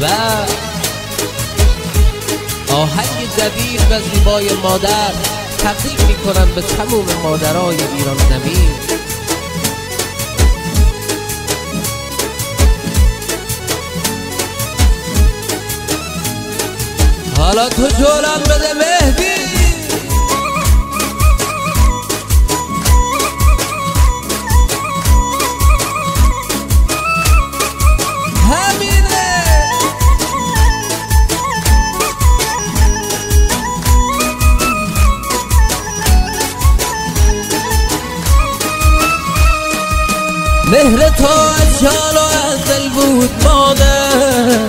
و آهنگ جدید و زیبای مادر تقدیم میکنم به تمام مادرای ایران زمین. حالا تو جولان بده مهدی. مهر تو از جان و از دل بود مادر،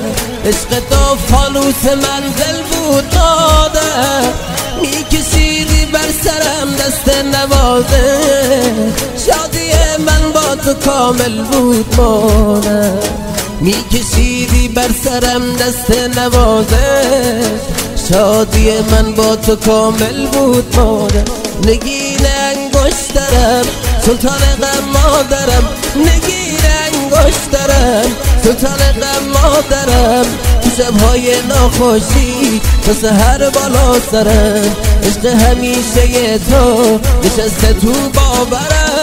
عشق تو فانوس منزل بود مادر. میکشیدی بر سرم دست نوازه، شادی من با تو کامل بود مادر. میکشیدی بر سرم دست نوازه، شادی من با تو کامل بود مادر. نگین انگشترم سلطان غم مادرم، نگین انگشترم سلطان غم مادرم. تو شبهای ناخوشی تا سحر بالا سرم، عشق همیشه تو نشسته تو باورم.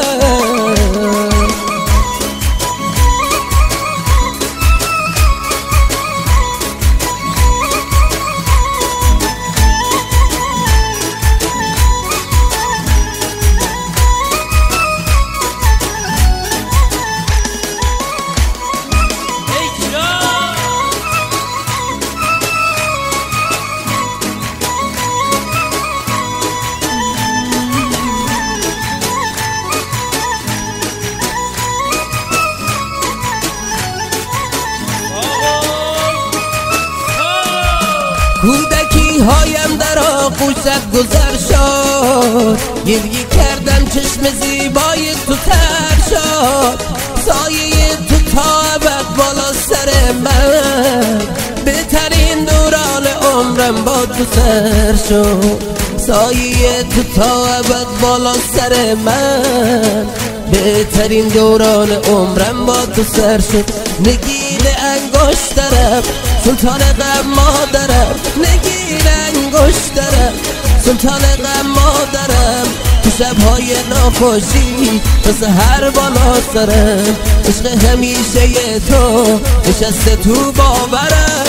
کودکی هایم در آغوشت گذر شد، گریه کردم چشم زیبای تو تر شد. سایه تو تا ابد بالا سر من، بهترین دوران عمرم با تو سر شد. سایه تو تا ابد بالا سر من، بهترین دوران عمرم با تو سر شد. نگین انگشترم سلطان غم مادرم، نگین انگشترم سلطان غم مادرم. تو شبهای ناخوشی تا سحر بالا سرم، عشق همیشه تو نشسته تو باورم.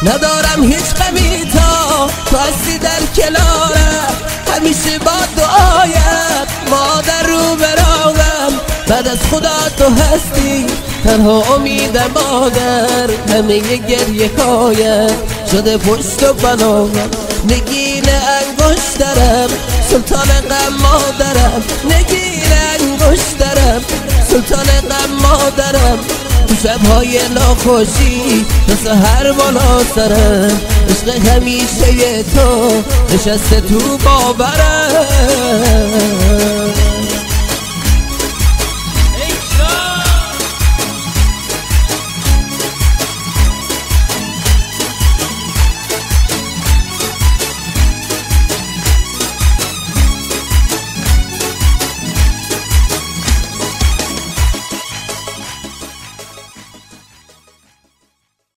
ندارم هیچ غمی تا تو هستی در کنارم، همیشه با دعایت مادر رو برایم. بعد از خدا تو هستی تنها امیدم مادر، همه گریه هایت شده پشت و پناهم. نگین انگشترم سلطان غم مادرم، نگین انگشترم سلطان غم مادرم. تو شبهای ناخوشی تا سحر بالا سرم، عشق همیشه تو نشسته تو باورم.